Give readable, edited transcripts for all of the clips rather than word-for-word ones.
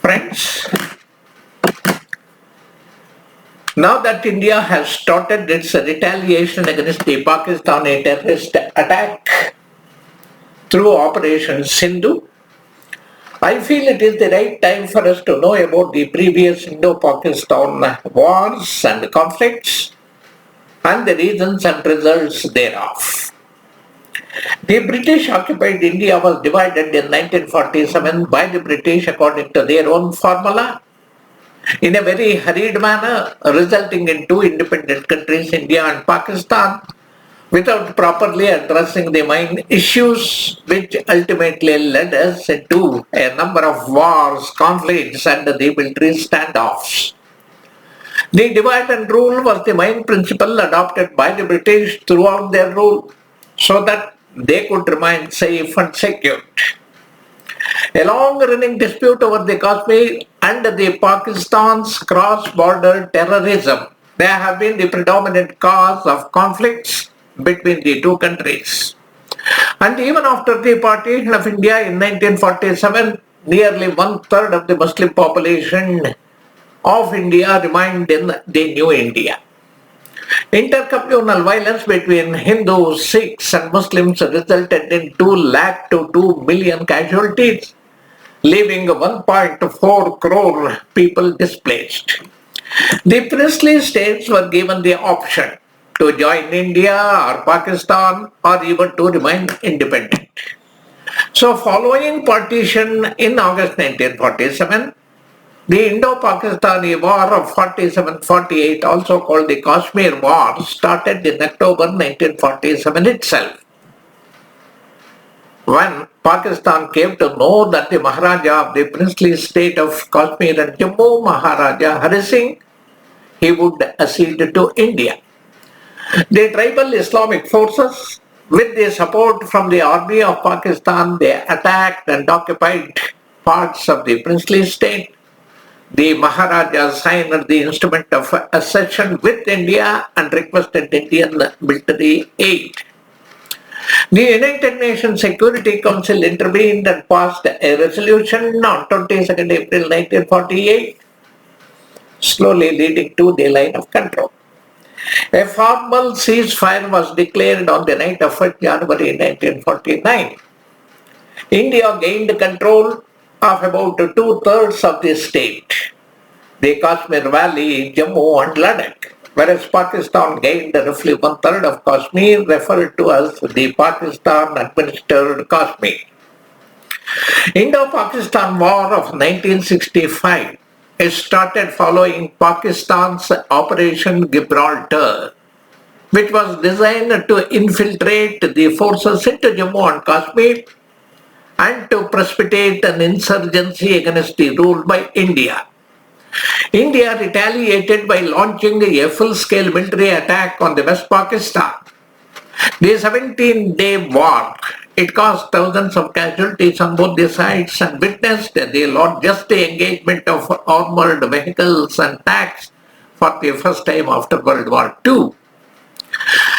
Friends, now that India has started its retaliation against the Pakistani terrorist attack through Operation Sindhu, I feel it is the right time for us to know about the previous Indo-Pakistan wars and conflicts and the reasons and results thereof. The British occupied India was divided in 1947 by the British according to their own formula in a very hurried manner, resulting in two independent countries, India and Pakistan, without properly addressing the main issues which ultimately led us into a number of wars, conflicts and the military standoffs. The divide and rule was the main principle adopted by the British throughout their rule so that they could remain safe and secure. A long-running dispute over the Kashmir and the Pakistan's cross-border terrorism, they have been the predominant cause of conflicts between the two countries. And even after the partition of India in 1947, nearly one-third of the Muslim population of India remained in the new India. Intercommunal violence between Hindus, Sikhs and Muslims resulted in 2 lakh to 2 million casualties, leaving 1.4 crore people displaced. The princely states were given the option to join India or Pakistan or even to remain independent. So following partition in August 1947, the Indo-Pakistani War of 47-48, also called the Kashmir War, started in October 1947 itself. When Pakistan came to know that the Maharaja of the princely state of Kashmir and Jammu, Maharaja Hari Singh, he would accede to India. The tribal Islamic forces, with the support from the army of Pakistan, they attacked and occupied parts of the princely state. The Maharaja signed the instrument of accession with India and requested Indian military aid. The United Nations Security Council intervened and passed a resolution on 22nd April 1948, slowly leading to the line of control. A formal ceasefire was declared on the night of 1st January 1949. India gained control of about 2/3 of the state, the Kashmir Valley, Jammu and Ladakh, whereas Pakistan gained roughly 1/3 of Kashmir, referred to as the Pakistan-administered Kashmir. Indo-Pakistan War of 1965 started following Pakistan's Operation Gibraltar, which was designed to infiltrate the forces into Jammu and Kashmir and to precipitate an insurgency against the rule by India. India retaliated by launching a full-scale military attack on the West Pakistan. The 17-day war, it caused thousands of casualties on both the sides and witnessed the largest engagement of armored vehicles and tanks for the first time after World War II.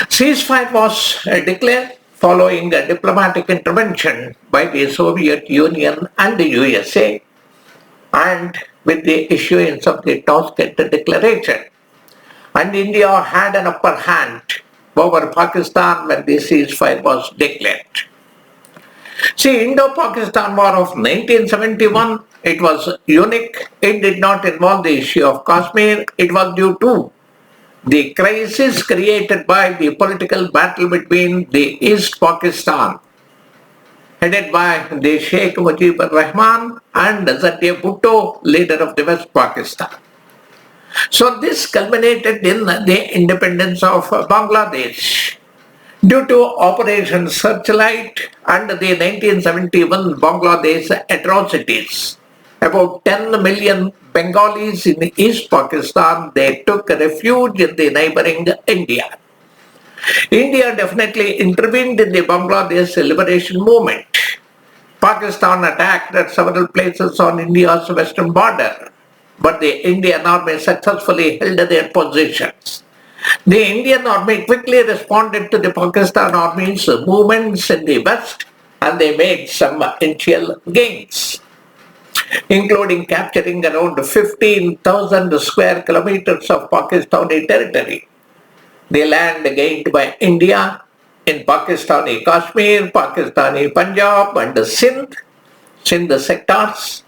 Ceasefire was declared following a diplomatic intervention by the Soviet Union and the USA, and with the issuance of the Tashkent Declaration. And India had an upper hand over Pakistan when the ceasefire was declared. See, Indo-Pakistan War of 1971, it was unique. It did not involve the issue of Kashmir. It was due to the crisis created by the political battle between the East Pakistan, headed by the Sheikh Mujibur Rahman and Zadie Bhutto, leader of the West Pakistan. So this culminated in the independence of Bangladesh. Due to Operation Searchlight and the 1971 Bangladesh atrocities, about 10 million Bengalis in East Pakistan, they took refuge in the neighboring India. India definitely intervened in the Bangladesh liberation movement. Pakistan attacked at several places on India's western border, but the Indian army successfully held their positions. The Indian army quickly responded to the Pakistan army's movements in the west, and they made some initial gains. including capturing around 15,000 square kilometers of Pakistani territory. The land gained by India in Pakistani Kashmir, Pakistani Punjab, and Sindh sectors.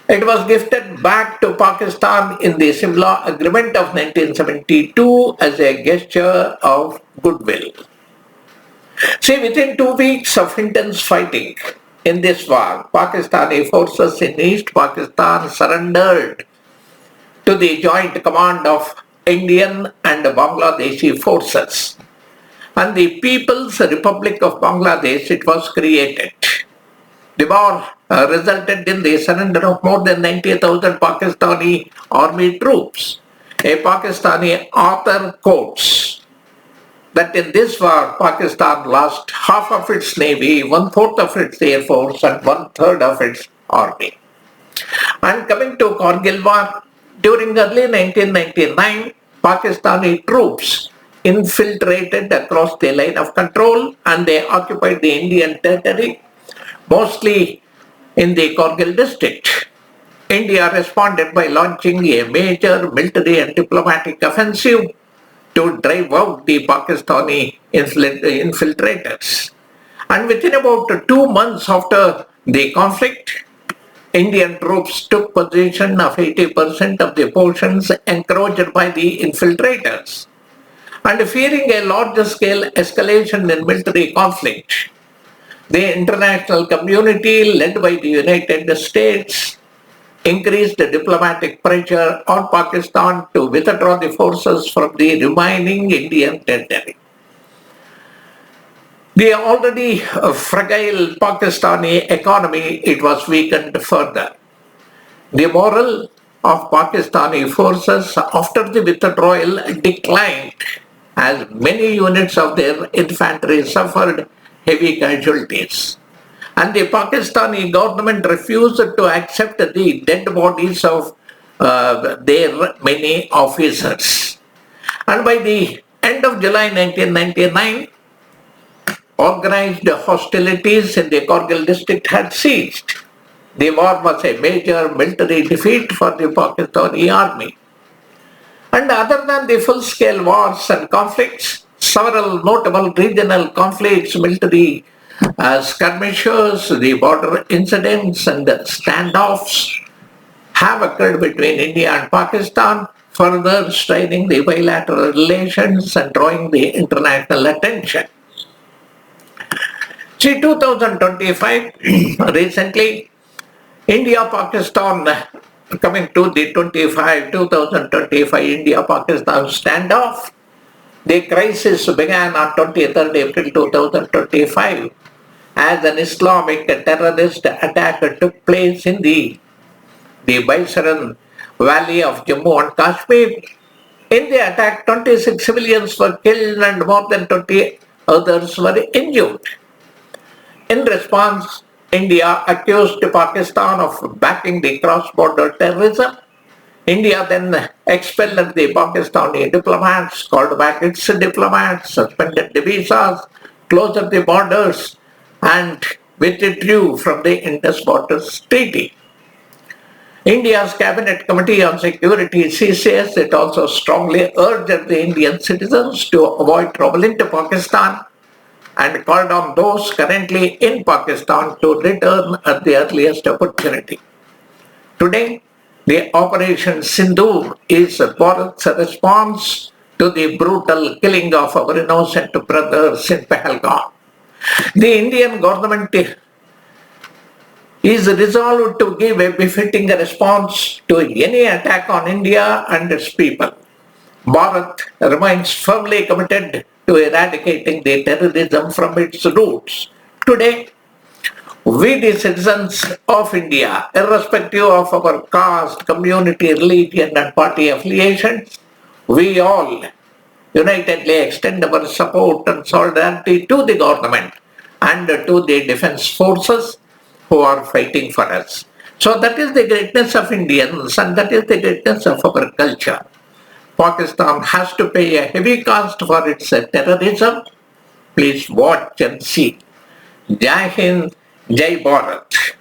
It was gifted back to Pakistan in the Simla Agreement of 1972 as a gesture of goodwill. See, within 2 weeks of intense fighting in this war, Pakistani forces in East Pakistan surrendered to the joint command of Indian and Bangladeshi forces. And the People's Republic of Bangladesh, it was created. The war resulted in the surrender of more than 90,000 Pakistani army troops. A Pakistani author quotes that in this war, Pakistan lost half of its navy, 1/4 of its air force, and 1/3 of its army. And coming to Kargil war, during early 1999, Pakistani troops infiltrated across the line of control and they occupied the Indian territory, mostly in the Kargil district. India responded by launching a major military and diplomatic offensive to drive out the Pakistani infiltrators. And within about 2 months after the conflict, Indian troops took possession of 80% of the portions encroached by the infiltrators. And fearing a large-scale escalation in military conflict, the international community, led by the United States, increased the diplomatic pressure on Pakistan to withdraw the forces from the remaining Indian territory. The already fragile Pakistani economy, it was weakened further. The morale of Pakistani forces after the withdrawal declined as many units of their infantry suffered heavy casualties. And the Pakistani government refused to accept the dead bodies of their many officers. And by the end of July 1999, organized hostilities in the Kargil district had ceased. The war was a major military defeat for the Pakistani army. And other than the full-scale wars and conflicts, several notable regional conflicts, military skirmishes, the border incidents and standoffs have occurred between India and Pakistan, further straining the bilateral relations and drawing the international attention. See, 2025, recently, India-Pakistan, coming to the 2025 India-Pakistan standoff, the crisis began on 23rd April 2025 as an Islamic terrorist attack took place in the Baisaran Valley of Jammu and Kashmir. In the attack, 26 civilians were killed and more than 20 others were injured. In response, India accused Pakistan of backing the cross-border terrorism. India then expelled the Pakistani diplomats, called back its diplomats, suspended the visas, closed the borders, and withdrew from the Indus Borders Treaty. India's Cabinet Committee on Security (CCS) it also strongly urged the Indian citizens to avoid trouble into Pakistan and called on those currently in Pakistan to return at the earliest opportunity. Today, the Operation Sindoor is Bharat's response to the brutal killing of our innocent brothers in Pahalgam. The Indian government is resolved to give a befitting response to any attack on India and its people. Bharat remains firmly committed to eradicating the terrorism from its roots. Today, we the citizens of India, irrespective of our caste, community, religion and party affiliations, we all unitedly extend our support and solidarity to the government and to the defense forces who are fighting for us. So that is the greatness of Indians and that is the greatness of our culture. Pakistan has to pay a heavy cost for its terrorism. Please watch and see. Jai Hind, Jai Bharat.